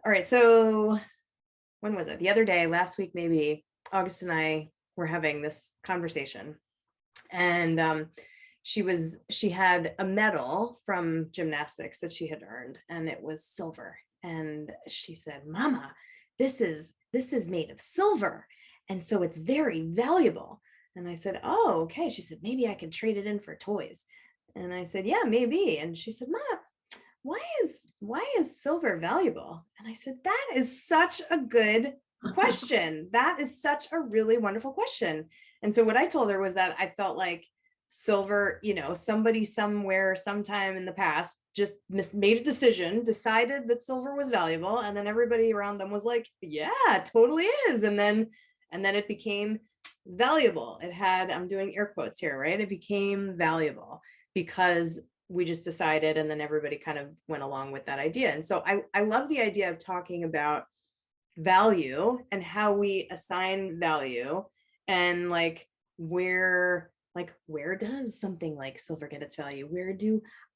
All right. So when was it? The other day, last week, maybe, August and I were having this conversation, and she had a medal from gymnastics that she had earned, and it was silver. And she said, "Mama, this is made of silver, and so it's very valuable." And I said, "Oh, okay." She said, "Maybe I can trade it in for toys." And I said, "Yeah, maybe." And she said, "Mom, why is silver valuable?" And I said, "That is such a good question. That is such a really wonderful question." And so what I told her was that I felt like silver, somebody somewhere sometime in the past just made a decision, decided that silver was valuable, and then everybody around them was like, "Yeah, totally is." And then it became valuable. It had, I'm doing air quotes here, right? It became valuable because we just decided, and then everybody kind of went along with that idea. And so I love the idea of talking about value and how we assign value, and where does something like silver get its value?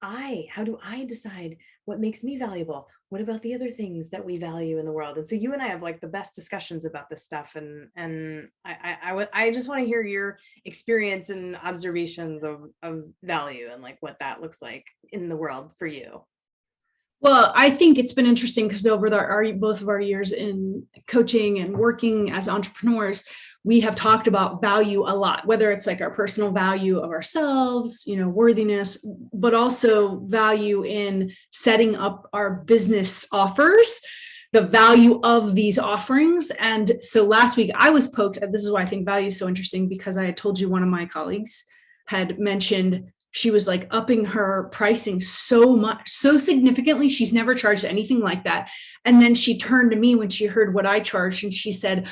How do I decide what makes me valuable? What about the other things that we value in the world? And so you and I have like the best discussions about this stuff. And I just want to hear your experience and observations of value and like what that looks like in the world for you. Well, I think it's been interesting because over both of our years in coaching and working as entrepreneurs, we have talked about value a lot, whether it's like our personal value of ourselves, worthiness, but also value in setting up our business offers, the value of these offerings. And so last week I was poked, this is why I think value is so interesting, because I had told you one of my colleagues had mentioned she was like upping her pricing so much, so significantly. She's never charged anything like that. And then she turned to me when she heard what I charged, and she said,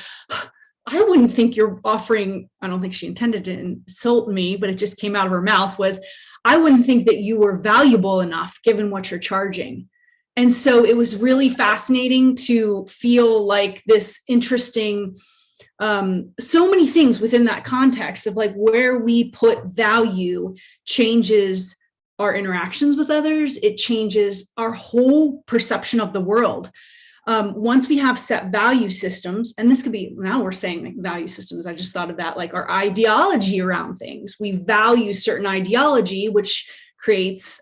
"I wouldn't think you're offering," I don't think she intended to insult me, but it just came out of her mouth, was, "I wouldn't think that you were valuable enough given what you're charging." And so it was really fascinating to feel like this interesting, so many things within that context of like where we put value changes our interactions with others. It changes our whole perception of the world. Once we have set value systems, and this could be, now we're saying like value systems, I just thought of that, like our ideology around things. We value certain ideology, which creates,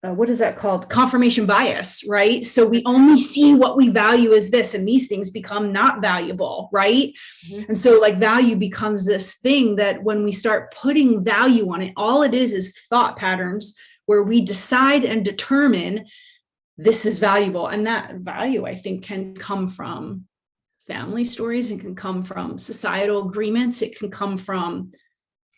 what is that called? Confirmation bias, right? So we only see what we value as this, and these things become not valuable, right? Mm-hmm. And so like value becomes this thing that when we start putting value on it, all it is thought patterns where we decide and determine this is valuable. And that value, I think, can come from family stories. It can come from societal agreements. It can come from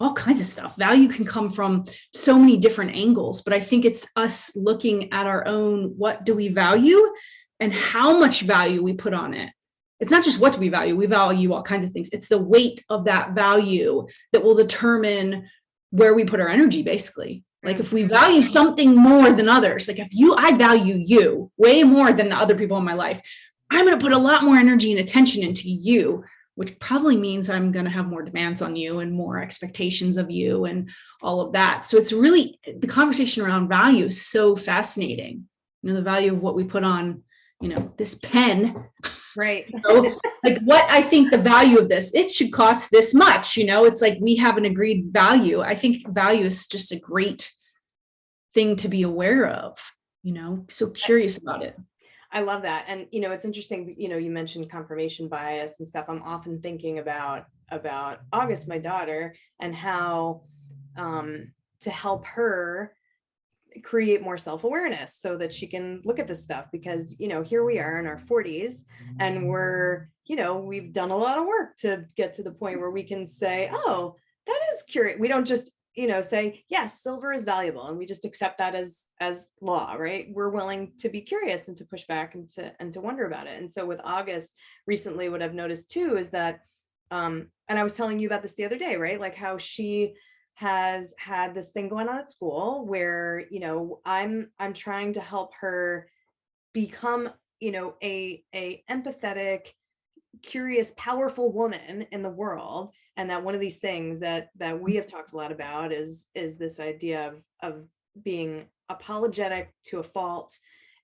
all kinds of stuff. Value can come from so many different angles, but I think it's us looking at our own, what do we value and how much value we put on it. It's not just what do we value all kinds of things. It's the weight of that value that will determine where we put our energy, basically. Like if we value something more than others, like I value you way more than the other people in my life, I'm going to put a lot more energy and attention into you, which probably means I'm going to have more demands on you and more expectations of you and all of that. So it's really, the conversation around value is so fascinating. The value of what we put on, this pen. Right. Like what I think the value of this, it should cost this much, it's like we have an agreed value. I think value is just a great thing to be aware of, so curious about it. I love that. And, it's interesting, you mentioned confirmation bias and stuff. I'm often thinking about August, my daughter, and how to help her create more self-awareness so that she can look at this stuff, because, here we are in our 40s and we've done a lot of work to get to the point where we can say, oh, that is curious. We don't just say, yes, silver is valuable, and we just accept that as law, right? We're willing to be curious and to push back and to wonder about it. And so with August recently, what I've noticed too is that, and I was telling you about this the other day, right? Like how she has had this thing going on at school where, I'm trying to help her become, a empathetic, curious, powerful woman in the world. And that one of these things that we have talked a lot about is this idea of being apologetic to a fault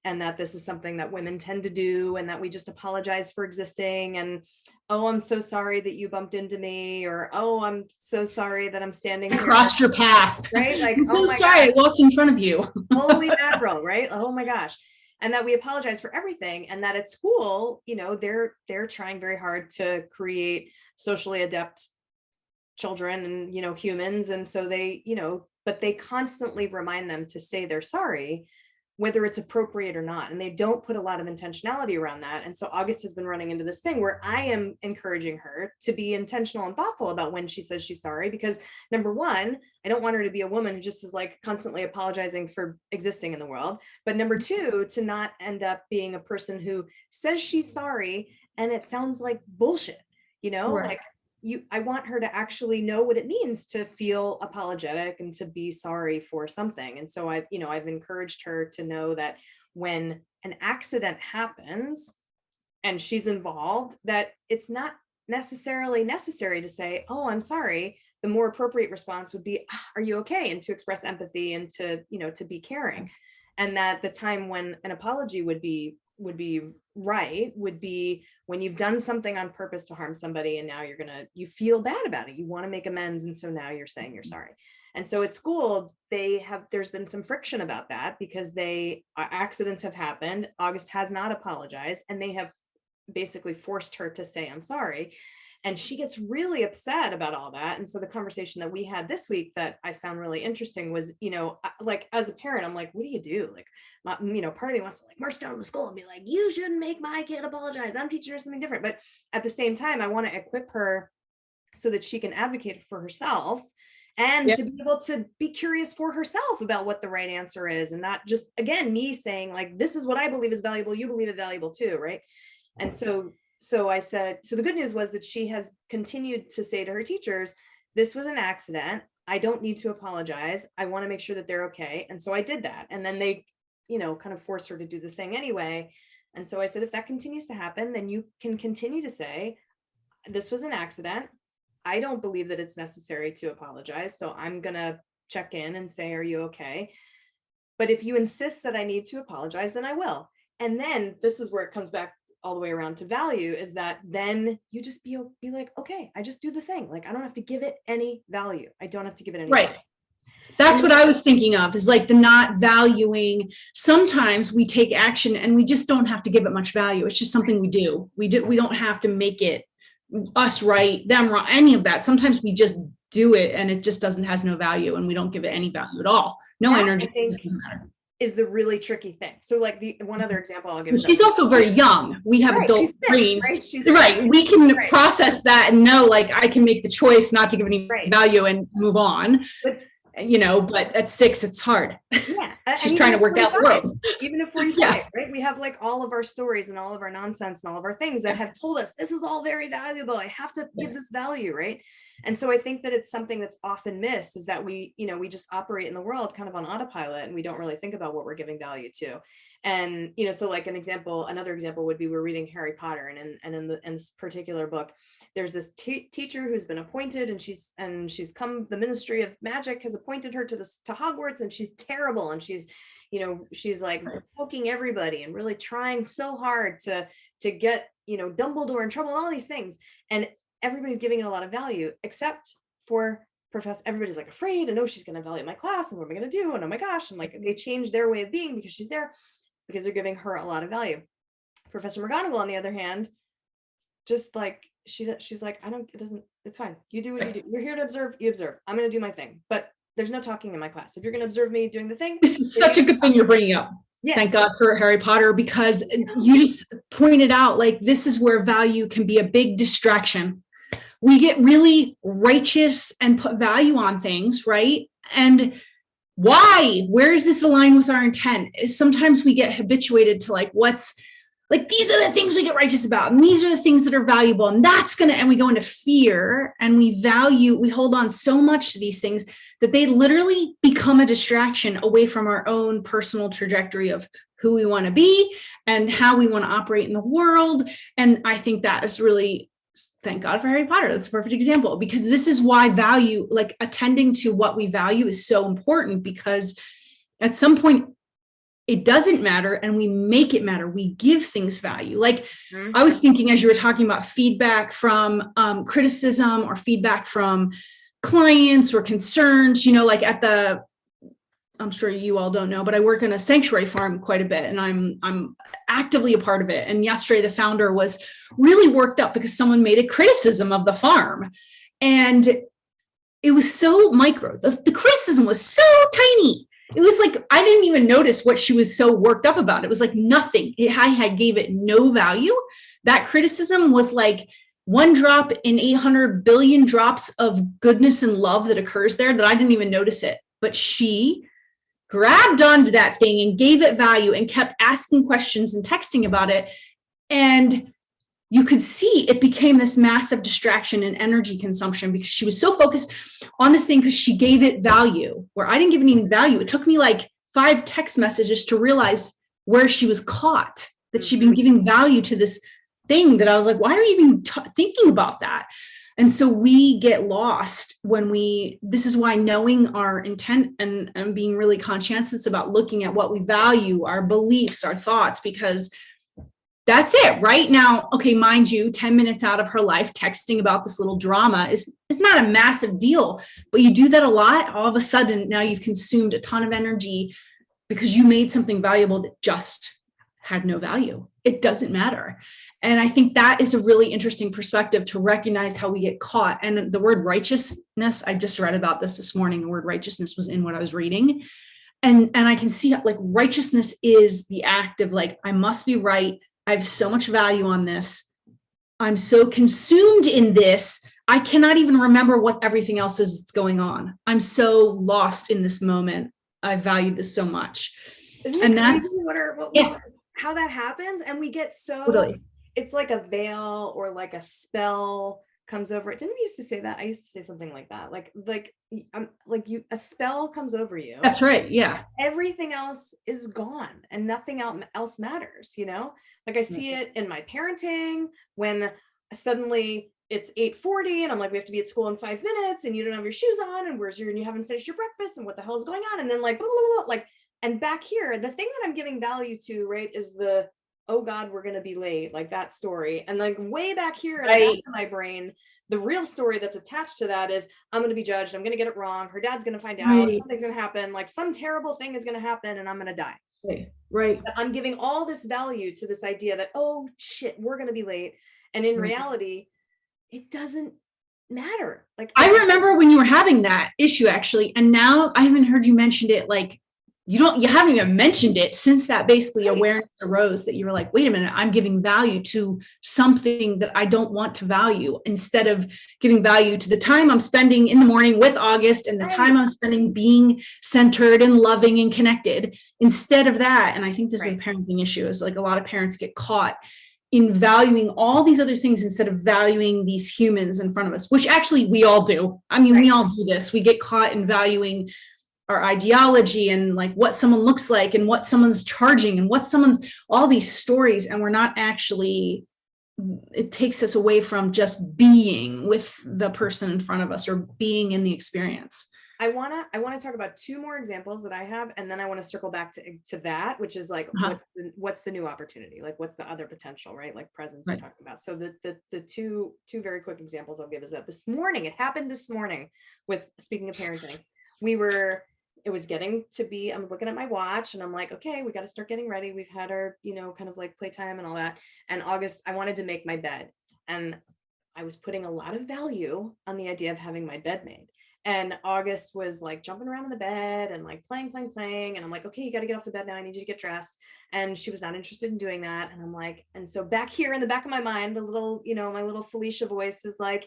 and that this is something that women tend to do, and that we just apologize for existing, and oh, I'm so sorry that you bumped into me, or oh, I'm so sorry that I'm standing I here. crossed your path. Right? Like, I'm so oh my sorry, gosh, I walked in front of you. holy mackerel, right? Oh my gosh. And that we apologize for everything, and that at school, they're trying very hard to create socially adept children and humans, and so they but they constantly remind them to say they're sorry, whether it's appropriate or not, and they don't put a lot of intentionality around that. And so August has been running into this thing where I am encouraging her to be intentional and thoughtful about when she says she's sorry, because number one, I don't want her to be a woman who just is like constantly apologizing for existing in the world, but number two, to not end up being a person who says she's sorry and it sounds like bullshit, Right. like I want her to actually know what it means to feel apologetic and to be sorry for something. And so I've encouraged her to know that when an accident happens and she's involved, that it's not necessarily necessary to say, oh, I'm sorry. The more appropriate response would be, are you okay? And to express empathy and to be caring. And that the time when an apology would be right would be when you've done something on purpose to harm somebody, and now you feel bad about it, you want to make amends, and so now you're saying you're sorry. And so at school there's been some friction about that, because accidents have happened, August has not apologized, and they have basically forced her to say I'm sorry, and she gets really upset about all that. And so the conversation that we had this week that I found really interesting was, like as a parent, I'm like, what do you do? Like, part of me wants to like march down to the school and be like, you shouldn't make my kid apologize, I'm teaching her something different. But at the same time, I want to equip her so that she can advocate for herself, and to be able to be curious for herself about what the right answer is, and not just, again, me saying like, this is what I believe is valuable, you believe it valuable too, right? And so I said, so the good news was that she has continued to say to her teachers, this was an accident, I don't need to apologize, I want to make sure that they're okay. And so I did that, and then they kind of forced her to do the thing anyway. And so I said, if that continues to happen, then you can continue to say, this was an accident, I don't believe that it's necessary to apologize, so I'm gonna check in and say, are you okay? But if you insist that I need to apologize, then I will. And then this is where it comes back all the way around to value, is that then you just be like, okay, I just do the thing. Like, I don't have to give it any value. I don't have to give it any value. That's what I was thinking of, is like the not valuing. Sometimes we take action and we just don't have to give it much value. It's just something we do. We don't have to make it us right, them wrong, any of that. Sometimes we just do it and it just has no value, and we don't give it any value at all. No energy, it just doesn't matter. Is the really tricky thing. So like the one other example I'll give. She's also very young. We have adult brain. She's right. We can process that and know, like, I can make the choice not to give any value and move on. But at 6, it's hard. Yeah. She's trying to work out the world. Even if we're right? We have like all of our stories and all of our nonsense and all of our things that have told us this is all very valuable, I have to give this value, right? And so I think that it's something that's often missed, is that we just operate in the world kind of on autopilot, and we don't really think about what we're giving value to. And so like another example would be, we're reading Harry Potter, and in this particular book, there's this teacher who's been appointed, and she's come, the Ministry of Magic has appointed her to Hogwarts, and she's terrible, and she's like poking everybody and really trying so hard to get Dumbledore in trouble and all these things, and everybody's giving it a lot of value except for Professor. Everybody's like afraid, and oh, she's going to evaluate my class, and what am I going to do, and oh my gosh, and like they change their way of being because she's there, because they're giving her a lot of value. Professor McGonagall, on the other hand, just like she's like, it's fine, you do what you do, you're here to observe, you observe, I'm going to do my thing, but there's no talking in my class. If you're going to observe me doing the thing. This is such a good thing you're bringing up. Yeah. Thank God for Harry Potter, because you just pointed out, like, this is where value can be a big distraction. We get really righteous and put value on things, right? And why? Where is this aligned with our intent? Sometimes we get habituated to like, these are the things we get righteous about, and these are the things that are valuable, and and we go into fear, and we hold on so much to these things that they literally become a distraction away from our own personal trajectory of who we want to be and how we want to operate in the world. And I think that is really, thank God for Harry Potter. That's a perfect example, because this is why value, like attending to what we value, is so important, because at some point it doesn't matter, and we make it matter. We give things value. Like Mhm. I was thinking as you were talking about feedback from criticism or feedback from clients or concerns, like I'm sure you all don't know, but I work in a sanctuary farm quite a bit, and I'm actively a part of it. And yesterday the founder was really worked up because someone made a criticism of the farm, and it was so micro. The criticism was so tiny. It was like, I didn't even notice what she was so worked up about. It was like nothing. I gave it no value. That criticism was like one drop in 800 billion drops of goodness and love that occurs there that I didn't even notice it. But she grabbed onto that thing and gave it value and kept asking questions and texting about it. And you could see it became this massive distraction and energy consumption because she was so focused on this thing because she gave it value, where I didn't give it any value. It took me like 5 text messages to realize where she was caught, that she'd been giving value to this thing that I was like, why are you even thinking about that? And so we get lost when this is why knowing our intent and being really conscientious about looking at what we value, our beliefs, our thoughts, because that's it right now. Okay, mind you, 10 minutes out of her life texting about this little drama is not a massive deal, but you do that a lot, all of a sudden now you've consumed a ton of energy because you made something valuable that just had no value. It doesn't matter. And I think that is a really interesting perspective to recognize how we get caught. And the word righteousness, I just read about this morning. The word righteousness was in what I was reading. And I can see like righteousness is the act of like, I must be right. I have so much value on this. I'm so consumed in this. I cannot even remember what everything else is that's going on. I'm so lost in this moment. I valued this so much. Isn't And it that's crazy how that happens? And we get so, totally. It's like a veil or like a spell comes over it. Didn't we used to say that? I used to say something like that. A spell comes over you. That's right. Yeah. Everything else is gone and nothing else matters, Like I see it in my parenting when suddenly it's 8:40 and I'm like, we have to be at school in 5 minutes and you don't have your shoes on and and you haven't finished your breakfast and what the hell is going on? And then like, blah, blah, blah, like, and back here, the thing that I'm giving value to, right, is the, oh God, we're going to be late, like that story. And like way back here in the back of my brain, the real story that's attached to that is I'm going to be judged. I'm going to get it wrong. Her dad's going to find out. Something's going to happen. Like some terrible thing is going to happen and I'm going to die. Right. But I'm giving all this value to this idea that, oh shit, we're going to be late. And in reality, it doesn't matter. Like I remember when you were having that issue actually, and now I haven't heard you mentioned it. Like you haven't even mentioned it since that basically awareness arose that you were like, wait a minute, I'm giving value to something that I don't want to value, instead of giving value to the time I'm spending in the morning with August and the time I'm spending being centered and loving and connected instead of that. And I think this is a parenting issue, is like a lot of parents get caught in valuing all these other things instead of valuing these humans in front of us, which actually we all do. I mean, we all do this. We get caught in valuing our ideology and like what someone looks like and what someone's charging and what all these stories. And we're not actually, it takes us away from just being with the person in front of us or being in the experience. I want to talk about 2 more examples that I have, and then I want to circle back to that, which is like, what's the new opportunity? Like, what's the other potential, right? Like presence you're talking about. So the two very quick examples I'll give is that this morning, it happened this morning with, speaking of parenting, it was getting to be, I'm looking at my watch and I'm like, okay, we got to start getting ready. We've had our, kind of like playtime and all that. And August, I wanted to make my bed. And I was putting a lot of value on the idea of having my bed made. And August was like jumping around in the bed and like playing. And I'm like, okay, you got to get off the bed now. I need you to get dressed. And she was not interested in doing that. And I'm like, and so back here in the back of my mind, the little, my little Felicia voice is like,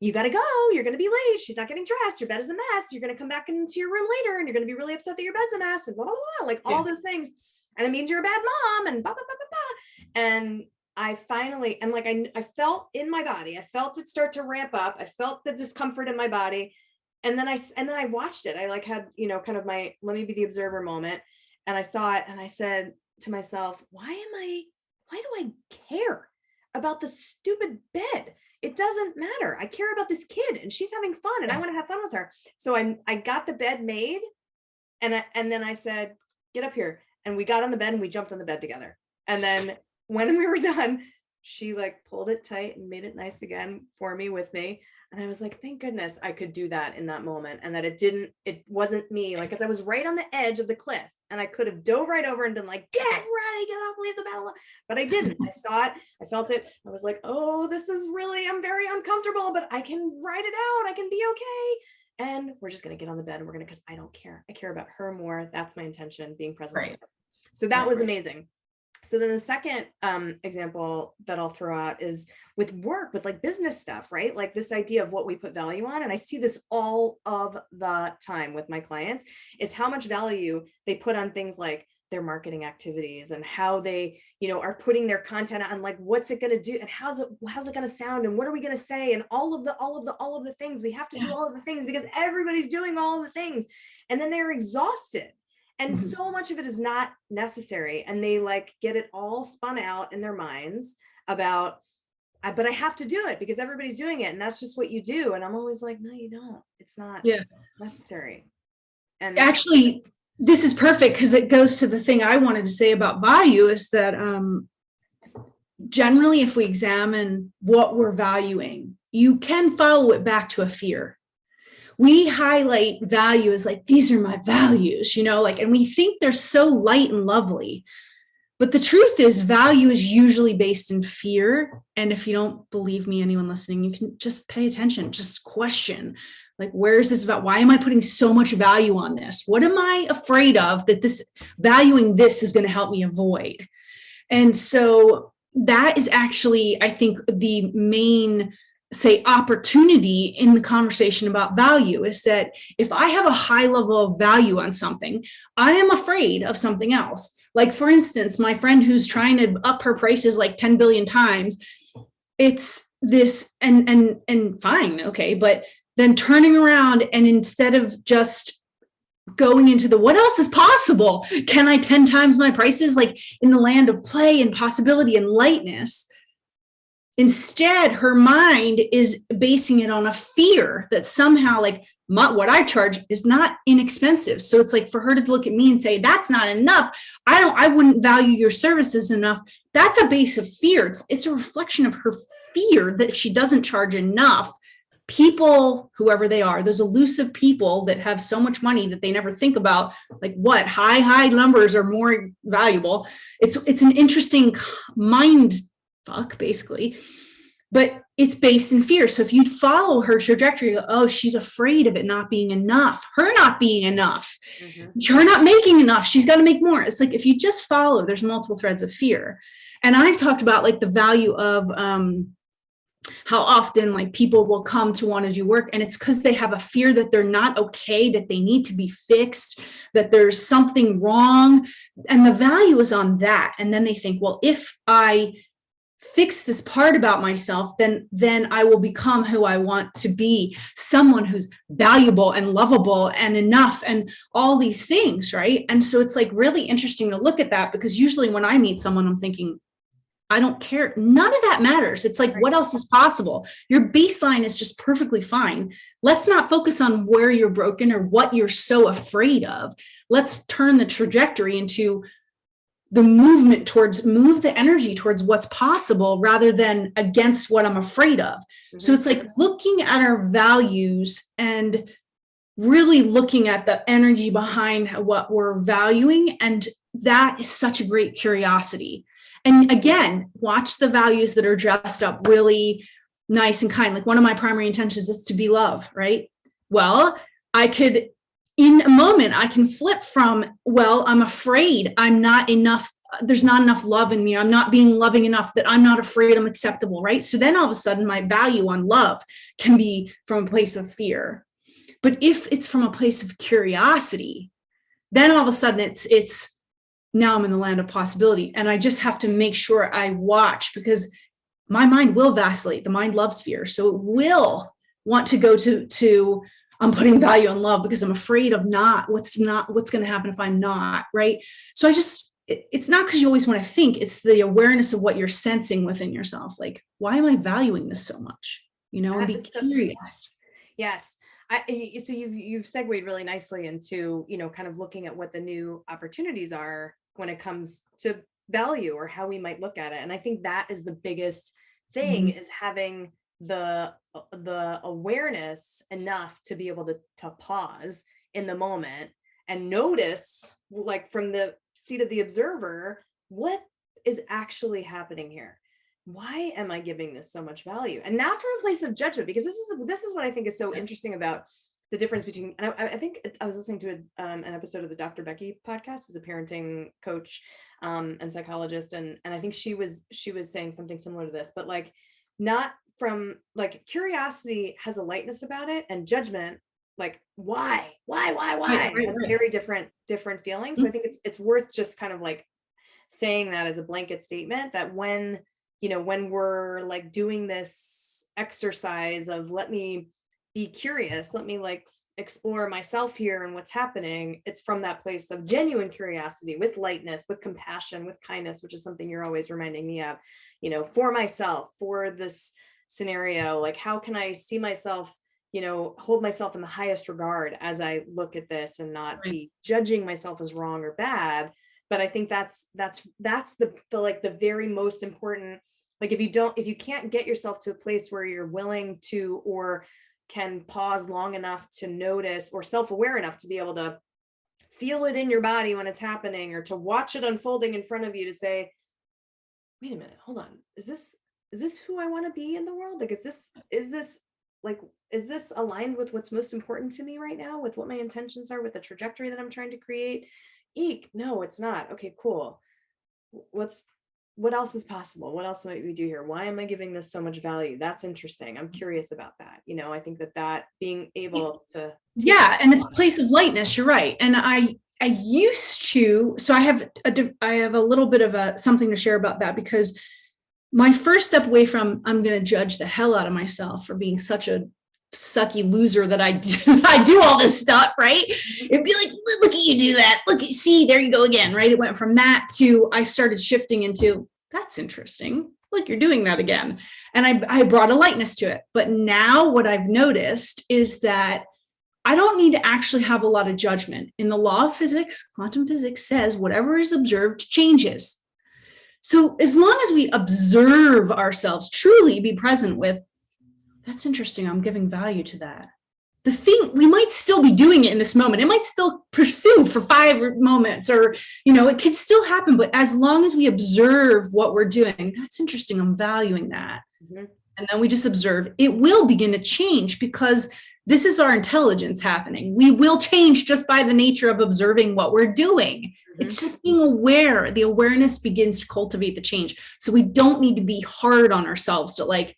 you got to go. You're going to be late. She's not getting dressed. Your bed is a mess. You're going to come back into your room later and you're going to be really upset that your bed's a mess and blah, blah, blah, like all those things. And it means you're a bad mom and blah, blah, blah, blah, blah. And I finally, and like, I felt in my body, I felt it start to ramp up. I felt the discomfort in my body. And then I watched it. I like had, kind of my, let me be the observer moment. And I saw it and I said to myself, why do I care about the stupid bed? It doesn't matter. I care about this kid and she's having fun and I want to have fun with her. So I got the bed made and then I said, get up here. And we got on the bed and we jumped on the bed together. And then when we were done, she like pulled it tight and made it nice again for me, with me. And I was like, thank goodness I could do that in that moment. And that it wasn't me, like, cause I was right on the edge of the cliff and I could have dove right over and been like, get ready, get off, leave the battle. But I didn't. I saw it. I felt it. I was like, oh, this is really, I'm very uncomfortable, but I can ride it out. I can be okay. And we're just going to get on the bed and we're going to, cause I don't care. I care about her more. That's my intention, being present. Right. So that was amazing. So then the second example that I'll throw out is with work, with like business stuff, right? Like this idea of what we put value on. And I see this all of the time with my clients, is how much value they put on things like their marketing activities and how they, are putting their content on, like, what's it going to do and how's it going to sound and what are we going to say and all of the things. We have to do all of the things because everybody's doing all of the things. And then they're exhausted. And so much of it is not necessary. And they like get it all spun out in their minds about, but I have to do it because everybody's doing it. And that's just what you do. And I'm always like, no, you don't. It's not necessary. And actually, this is perfect because it goes to the thing I wanted to say about value, is that generally, if we examine what we're valuing, you can follow it back to a fear. We highlight value as like, these are my values, and we think they're so light and lovely. But the truth is, value is usually based in fear. And if you don't believe me, anyone listening, you can just pay attention, just question, like, where is this about? Why am I putting so much value on this? What am I afraid of that this valuing this is going to help me avoid? And so that is actually, I think, the main opportunity in the conversation about value, is that if I have a high level of value on something, I am afraid of something else. Like, for instance, my friend who's trying to up her prices like 10 billion times, it's this and fine. Okay. But then turning around and instead of just going into the what else is possible, can I 10 times my prices, like in the land of play and possibility and lightness? Instead, her mind is basing it on a fear that somehow, like, what I charge is not inexpensive. So it's like for her to look at me and say, that's not enough. I wouldn't value your services enough. That's a base of fear. It's a reflection of her fear that if she doesn't charge enough, people, whoever they are, those elusive people that have so much money that they never think about, like, what high numbers are more valuable. It's an interesting mind fuck, basically, but it's based in fear. So if you follow her trajectory, oh, she's afraid of it not being enough, her not being enough, her not making enough, she's got to make more. It's like, if you just follow, there's multiple threads of fear. And I've talked about like the value of how often like people will come to want to do work, and it's because they have a fear that they're not okay, that they need to be fixed, that there's something wrong, and the value is on that. And then they think, well, if I fix this part about myself, then I will become who I want to be, someone who's valuable and lovable and enough and all these things, right? And so it's like really interesting to look at that, because usually when I meet someone, I'm thinking, I don't care. None of that matters. It's like, what else is possible? Your baseline is just perfectly fine. Let's not focus on where you're broken or what you're so afraid of. Let's turn the trajectory into the movement towards, move the energy towards what's possible rather than against what I'm afraid of. So it's like looking at our values and really looking at the energy behind what we're valuing. And that is such a great curiosity. And again, watch the values that are dressed up really nice and kind. Like, one of my primary intentions is to be love, right? Well, I could, in a moment, I can flip from, well, I'm afraid I'm not enough. There's not enough love in me. I'm not being loving enough, that I'm not afraid I'm acceptable, right? So then all of a sudden my value on love can be from a place of fear. But if it's from a place of curiosity, then all of a sudden it's now I'm in the land of possibility. And I just have to make sure I watch, because my mind will vacillate. The mind loves fear. So it will want to go to I'm putting value on love because I'm afraid of what's going to happen if I'm not, right? So it's not because you always want to think, it's the awareness of what you're sensing within yourself. Like, why am I valuing this so much? And be curious. Yes. So you've segued really nicely into, kind of looking at what the new opportunities are when it comes to value or how we might look at it. And I think that is the biggest thing, Mhm. is having the awareness enough to be able to pause in the moment and notice, like from the seat of the observer, what is actually happening here. Why am I giving this so much value? And not from a place of judgment, because this is what I think is so interesting about the difference between, and I think I was listening to an episode of the Dr. Becky podcast, who's a parenting coach and psychologist, and I think she was saying something similar to this, but like, not from, like, curiosity has a lightness about it, and judgment, like, why Right, right, has right. very different feelings. So I think it's worth just kind of like saying that as a blanket statement, that when, when we're like doing this exercise of, let me be curious, let me like explore myself here and what's happening, it's from that place of genuine curiosity, with lightness, with compassion, with kindness, which is something you're always reminding me of, for myself, for this scenario, like, how can I see myself, hold myself in the highest regard as I look at this, and not Right. be judging myself as wrong or bad. But I think that's the like the very most important, like, if you can't get yourself to a place where you're willing to, or can pause long enough to notice, or self-aware enough to be able to feel it in your body when it's happening, or to watch it unfolding in front of you, to say, wait a minute, hold on, is this who I want to be in the world? Like, is this aligned with what's most important to me right now, with what my intentions are, with the trajectory that I'm trying to create? Eek, no, it's not. Okay, cool. What else is possible? What else might we do here? Why am I giving this so much value? That's interesting. I'm curious about that. I think that being able to Yeah, and it's a place of lightness. You're right. And I used to, so I have a little bit of something to share about that, because my first step away from, I'm going to judge the hell out of myself for being such a sucky loser that I do all this stuff, right? It'd be like, look at you do that. See, there you go again, right? It went from that to, I started shifting into, that's interesting. Look, you're doing that again. And I brought a lightness to it. But now what I've noticed is that I don't need to actually have a lot of judgment. In the law of physics, quantum physics says whatever is observed changes. So as long as we observe ourselves, truly be present with, that's interesting, I'm giving value to that. The thing, we might still be doing it in this moment. It might still pursue for 5 moments, or, it could still happen. But as long as we observe what we're doing, that's interesting, I'm valuing that. Mm-hmm. And then we just observe, it will begin to change, because this is our intelligence happening. We will change just by the nature of observing what we're doing. Mm-hmm. It's just being aware. The awareness begins to cultivate the change. So we don't need to be hard on ourselves to, like,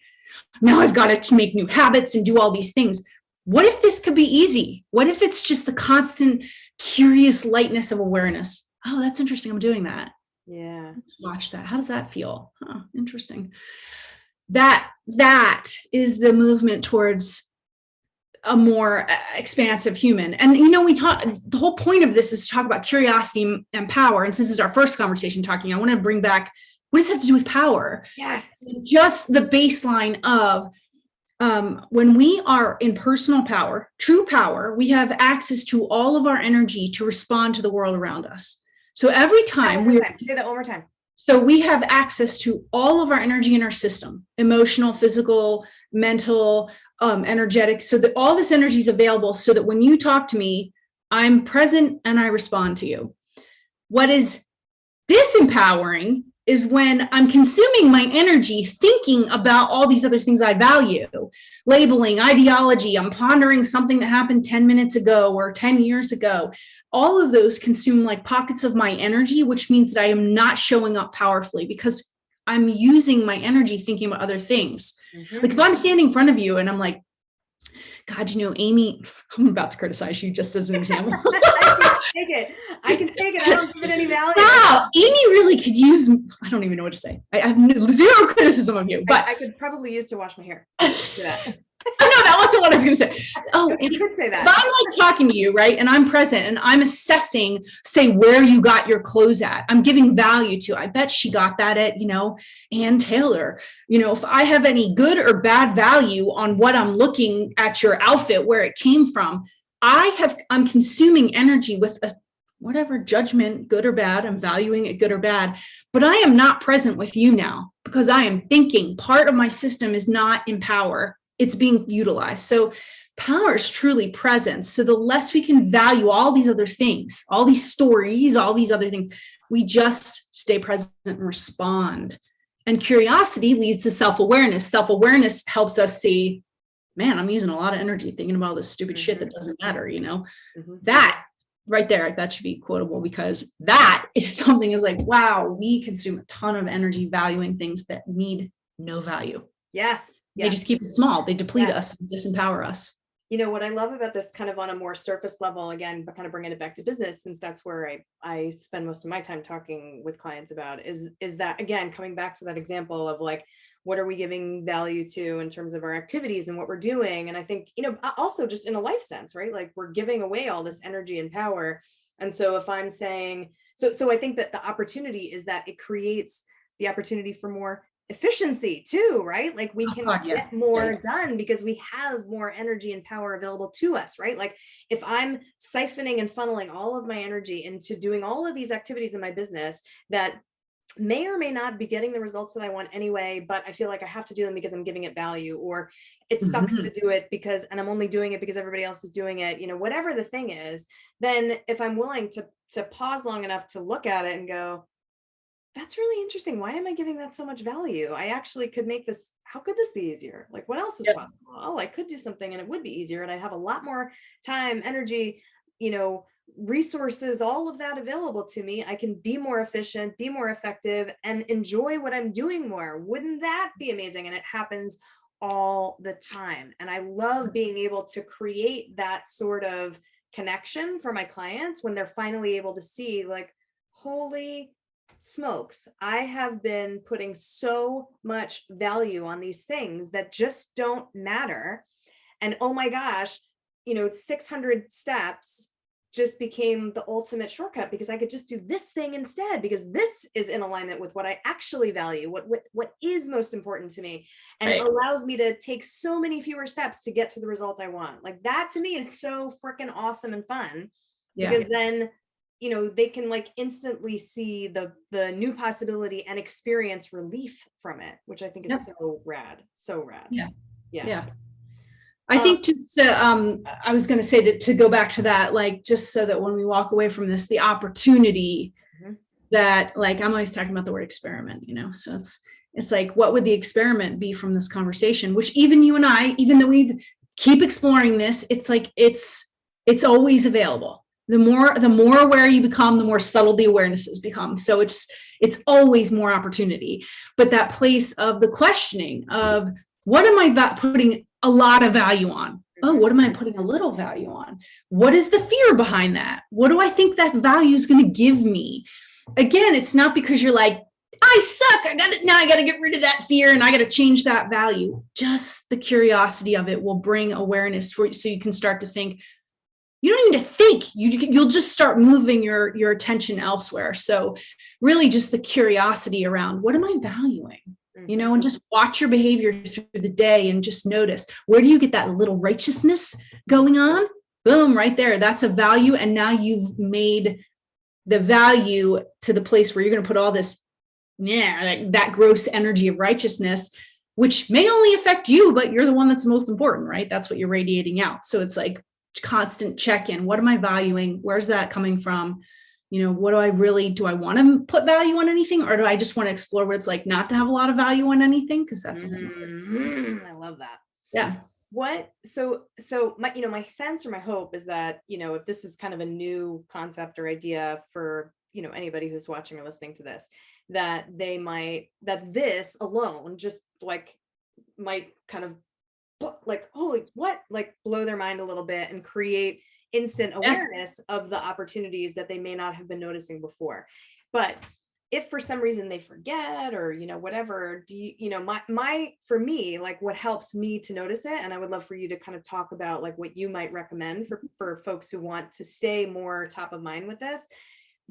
now I've got to make new habits and do all these things. What if this could be easy? What if it's just the constant curious lightness of awareness? Oh, that's interesting, I'm doing that. Yeah. Watch that. How does that feel? Huh, interesting. That is the movement towards a more expansive human. And, the whole point of this is to talk about curiosity and power. And since this is our first conversation talking, I want to bring back, what does it have to do with power? Yes. Just the baseline of, when we are in personal power, true power, we have access to all of our energy to respond to the world around us. So every time say that one more time. So we have access to all of our energy in our system, emotional, physical, mental, energetic, so that all this energy is available, so that when you talk to me, I'm present and I respond to you. What is disempowering is when I'm consuming my energy thinking about all these other things I value, labeling, ideology, I'm pondering something that happened 10 minutes ago or 10 years ago. All of those consume like pockets of my energy, which means that I am not showing up powerfully, because I'm using my energy thinking about other things. Mm-hmm. Like if I'm standing in front of you and I'm like, God, Amy, I'm about to criticize you just as an example. I can take it. I don't give it any value. Wow, Amy really could use, I don't even know what to say. I have zero criticism of you, but I could probably use to wash my hair. I know that wasn't what I was going to say. Oh, you could say that. If I'm like talking to you, right, and I'm present and I'm assessing, say, where you got your clothes at, I'm giving value to, I bet she got that at, Ann Taylor. If I have any good or bad value on what I'm looking at your outfit, where it came from, I'm consuming energy with whatever judgment, good or bad, I'm valuing it good or bad, but I am not present with you now because I am thinking part of my system is not in power. It's being utilized. So power is truly presence. So the less we can value all these other things, all these stories, all these other things, we just stay present and respond. And curiosity leads to self-awareness. Self-awareness helps us see, man, I'm using a lot of energy thinking about all this stupid shit that doesn't matter, that right there, that should be quotable, because that is something is like, wow, we consume a ton of energy valuing things that need no value. Yes. They just keep it small. They deplete us, disempower us. What I love about this, kind of on a more surface level, again, but kind of bringing it back to business, since that's where I spend most of my time talking with clients about, is that, again, coming back to that example of like, what are we giving value to in terms of our activities and what we're doing? And I think, also just in a life sense, right? Like we're giving away all this energy and power. And so if I'm saying, so I think that the opportunity is that it creates the opportunity for more efficiency too, right? Like we can get more done because we have more energy and power available to us, right? Like if I'm siphoning and funneling all of my energy into doing all of these activities in my business that may or may not be getting the results that I want anyway, but I feel like I have to do them because I'm giving it value, or it sucks to do it because, and I'm only doing it because everybody else is doing it, whatever the thing is, then if I'm willing to pause long enough to look at it and go, that's really interesting. Why am I giving that so much value? I actually could make this, how could this be easier? Like what else is possible? Oh, I could do something and it would be easier. And I have a lot more time, energy, resources, all of that available to me. I can be more efficient, be more effective, and enjoy what I'm doing more. Wouldn't that be amazing? And it happens all the time. And I love being able to create that sort of connection for my clients when they're finally able to see, like, holy smokes, I have been putting so much value on these things that just don't matter. And oh my gosh, 600 steps just became the ultimate shortcut because I could just do this thing instead, because this is in alignment with what I actually value, what is most important to me, and it allows me to take so many fewer steps to get to the result I want. Like that to me is so freaking awesome and fun, because then they can like instantly see the new possibility and experience relief from it, which I think is so rad. Yeah. I think just I was going to say to go back to that, like, just so that when we walk away from this, the opportunity that, like, I'm always talking about the word experiment, so it's like, what would the experiment be from this conversation, which even you and I, even though we keep exploring this, it's like, it's always available. The more aware you become, the more subtle the awarenesses become. So it's always more opportunity. But that place of the questioning of, what am I putting a lot of value on? Oh, what am I putting a little value on? What is the fear behind that? What do I think that value is going to give me? Again, it's not because you're like, I suck. I got to get rid of that fear and I got to change that value. Just the curiosity of it will bring awareness for you, so you can start to think. You don't need to think, you'll just start moving your attention elsewhere. So really just the curiosity around, what am I valuing? And just watch your behavior through the day and just notice, where do you get that little righteousness going on? Boom, right there. That's a value. And now you've made the value to the place where you're going to put all this, that gross energy of righteousness, which may only affect you, but you're the one that's most important, right? That's what you're radiating out. So it's like constant check-in. What am I valuing? Where's that coming from? What do I want to put value on anything, or do I just want to explore what it's like not to have a lot of value on anything? Because that's what I love that. Yeah. So my sense or my hope is that, if this is kind of a new concept or idea for, anybody who's watching or listening to this, that this alone just like might kind of like, holy, what, like blow their mind a little bit and create instant awareness of the opportunities that they may not have been noticing before. But if for some reason they forget or, whatever, for me, like what helps me to notice it, and I would love for you to kind of talk about like what you might recommend for folks who want to stay more top of mind with this.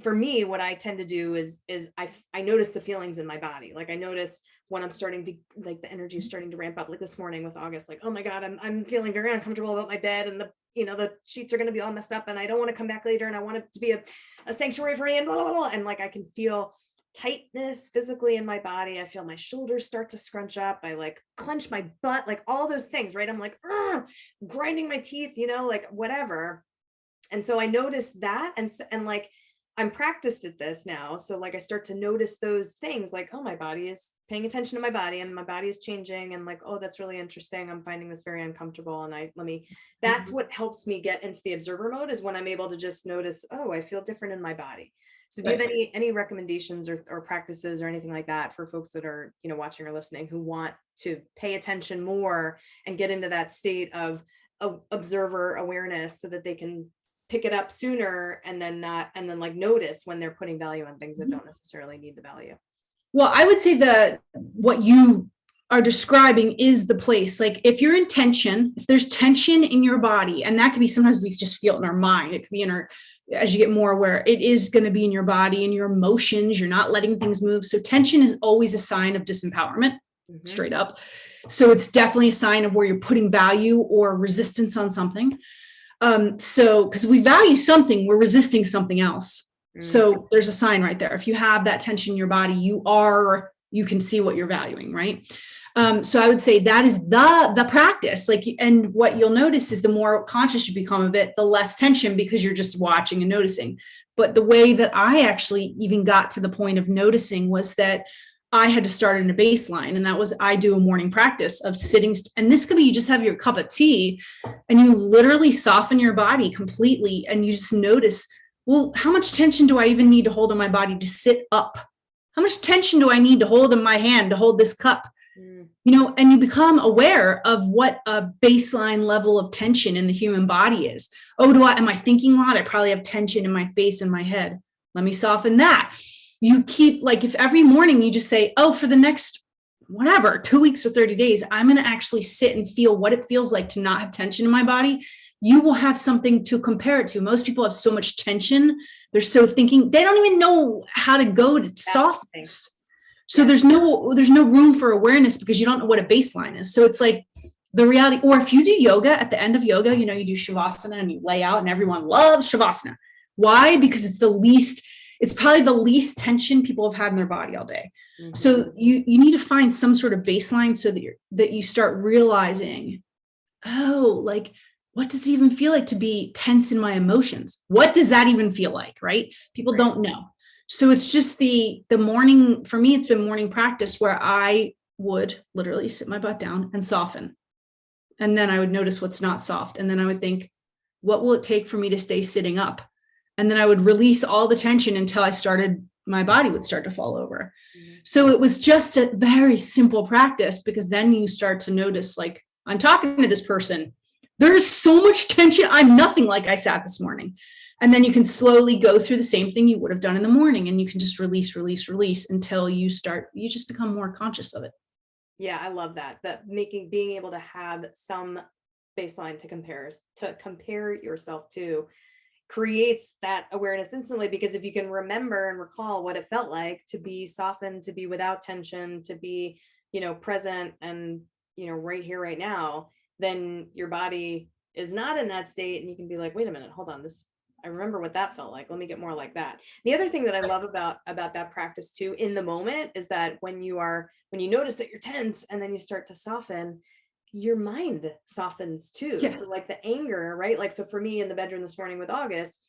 For me, what I tend to do is I notice the feelings in my body. Like I notice when I'm starting to, like the energy is starting to ramp up, like this morning with August, like, oh my God, I'm feeling very uncomfortable about my bed and the, the sheets are going to be all messed up and I don't want to come back later and I want it to be a sanctuary for me, and blah, blah, blah. And like I can feel tightness physically in my body. I feel my shoulders start to scrunch up. I like clench my butt, like all those things, right? I'm like grinding my teeth, like whatever. And so I noticed that, and like I'm practiced at this now. So like I start to notice those things like, oh, my body is paying attention to my body and my body is changing. And like, oh, that's really interesting. I'm finding this very uncomfortable. And that's what helps me get into the observer mode, is when I'm able to just notice, oh, I feel different in my body. So do you have any recommendations or practices or anything like that for folks that are, watching or listening, who want to pay attention more and get into that state of observer awareness so that they can pick it up sooner and then like notice when they're putting value on things that don't necessarily need the value? Well, I would say what you are describing is the place. Like if you're in tension, if there's tension in your body, and that could be, sometimes we just feel it in our mind. It could be as you get more aware, it is going to be in your body and your emotions. You're not letting things move. So tension is always a sign of disempowerment, straight up. So it's definitely a sign of where you're putting value or resistance on something. So because we value something, we're resisting something else. So there's a sign right there. If you have that tension in your body, you can see what you're valuing, right? So I would say that is the practice. Like, and what you'll notice is the more conscious you become of it, the less tension, because you're just watching and noticing. But the way that I actually even got to the point of noticing was that I had to start in a baseline. And that was, I do a morning practice of sitting. And this could be, you just have your cup of tea and you literally soften your body completely. And you just notice, well, how much tension do I even need to hold in my body to sit up? How much tension do I need to hold in my hand to hold this cup? And you become aware of what a baseline level of tension in the human body is. Oh, am I thinking a lot? I probably have tension in my face and my head. Let me soften that. You keep, like, if every morning you just say, oh, for the next, 2 weeks or 30 days, I'm going to actually sit and feel what it feels like to not have tension in my body. You will have something to compare it to. Most people have so much tension. They're so thinking, they don't even know how to go to softness. So there's no room for awareness because you don't know what a baseline is. So it's like the reality, or if you do yoga, at the end of yoga, you do shavasana and you lay out, and everyone loves shavasana. Why? Because it's probably the least tension people have had in their body all day. So you need to find some sort of baseline so that you start realizing, oh, like, what does it even feel like to be tense in my emotions? What does that even feel like? Right? People don't know. So it's just the morning, for me, it's been morning practice where I would literally sit my butt down and soften. And then I would notice what's not soft. And then I would think, what will it take for me to stay sitting up? And then I would release all the tension until my body would start to fall over. So it was just a very simple practice, because then you start to notice, like, I'm talking to this person. There is so much tension. I'm nothing like I sat this morning. And then you can slowly go through the same thing you would have done in the morning, and you can just release until you just become more conscious of it. Yeah, I love that. Being able to have some baseline to compare yourself to creates that awareness instantly, because if you can remember and recall what it felt like to be softened, to be without tension, to be, present and, right here, right now, then your body is not in that state, and you can be like, wait a minute, hold on, I remember what that felt like. Let me get more like that. The other thing that I love about that practice too, in the moment, is that when you notice that you're tense and then you start to soften, your mind softens too. Yes. So like the anger, right? Like, so for me in the bedroom this morning with August,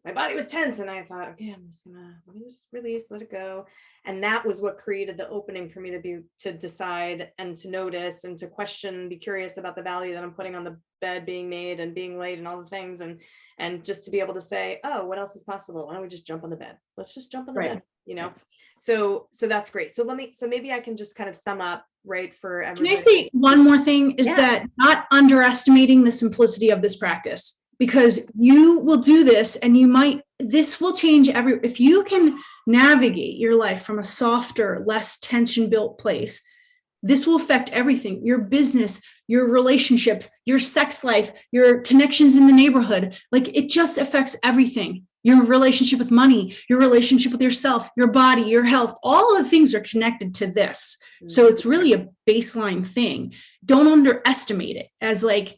my body was tense and I thought, okay, let me just release, let it go. And that was what created the opening for me to decide and to notice and to question, be curious about the value that I'm putting on the bed being made and being laid and all the things. And just to be able to say, oh, what else is possible? Why don't we just jump on the bed? Let's just jump on the bed, So that's great. So maybe I can just kind of sum up, right, for everybody. Can I say one more thing? Is that not underestimating the simplicity of this practice? Because you will do this and this will change if you can navigate your life from a softer, less tension built place, this will affect everything: your business, your relationships, your sex life, your connections in the neighborhood. Like, it just affects everything. Your relationship with money, your relationship with yourself, your body, your health, all of the things are connected to this. So it's really a baseline thing. Don't underestimate it as like,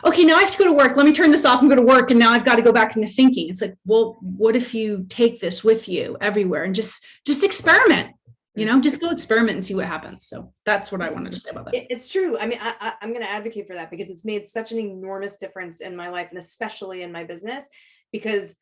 okay, now I have to go to work. Let me turn this off and go to work. And now I've got to go back into thinking. It's like, well, what if you take this with you everywhere and just experiment, just go experiment and see what happens. So that's what I wanted to say about that. It's true. I mean, I'm going to advocate for that because it's made such an enormous difference in my life and especially in my business, because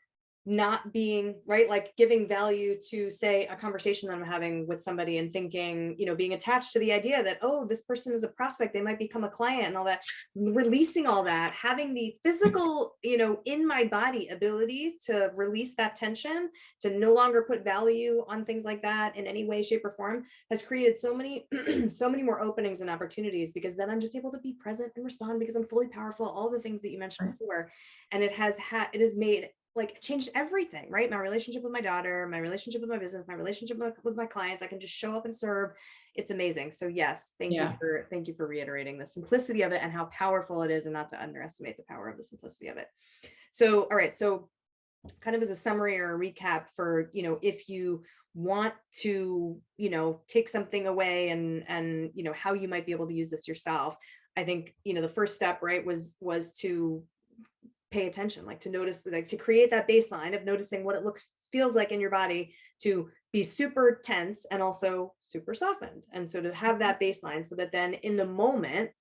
not being right, like giving value to, say, a conversation that I'm having with somebody and thinking, being attached to the idea that, oh, this person is a prospect, they might become a client and all that, releasing all that, having the physical, in my body ability to release that tension, to no longer put value on things like that in any way, shape, or form, has created so many, so many more openings and opportunities, because then I'm just able to be present and respond because I'm fully powerful, all the things that you mentioned before. And it has made, like, changed everything, right? My relationship with my daughter, my relationship with my business, my relationship with my clients. I can just show up and serve. It's amazing. So yes, thank you for reiterating the simplicity of it and how powerful it is, and not to underestimate the power of the simplicity of it. So, all right. So kind of as a summary or a recap for, if you want to, take something away and, how you might be able to use this yourself. I think, the first step, right, was to pay attention, like to notice, like to create that baseline of noticing what it feels like in your body to be super tense and also super softened. And so to have that baseline so that then in the moment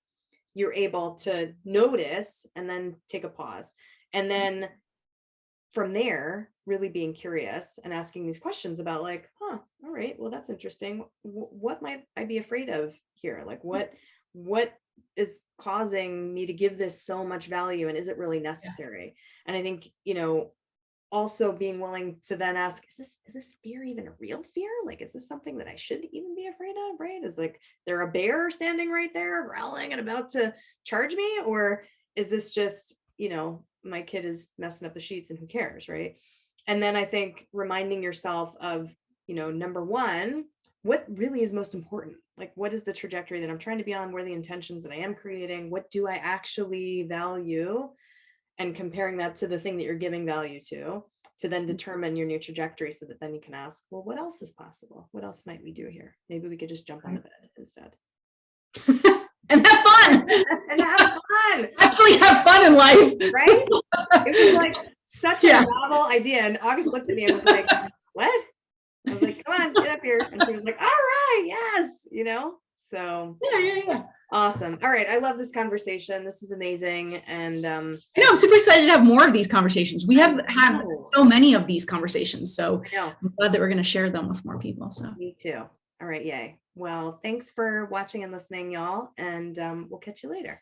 you're able to notice and then take a pause. And then from there, really being curious and asking these questions about, like, all right, well, that's interesting. What might I be afraid of here? Like what is causing me to give this so much value, and is it really necessary? And I think, also being willing to then ask, is this fear even a real fear? Like, is this something that I should even be afraid of? Right? Is like there a bear standing right there growling and about to charge me? Or is this just, my kid is messing up the sheets and who cares? Right? And then I think reminding yourself of, number one, what really is most important? Like, what is the trajectory that I'm trying to be on? What are the intentions that I am creating? What do I actually value? And comparing that to the thing that you're giving value to then determine your new trajectory, so that then you can ask, well, what else is possible? What else might we do here? Maybe we could just jump on the bed instead. And have fun. And have fun. Actually have fun in life. Right? It was like such a novel idea. And August looked at me and was like, what? I was like, come on, get up here. And she was like, all right, yes, so yeah. Awesome. All right. I love this conversation. This is amazing. And I know, I'm super excited to have more of these conversations. We have had so many of these conversations. So I'm glad that we're going to share them with more people. So me too. All right. Yay. Well, thanks for watching and listening, y'all. And we'll catch you later.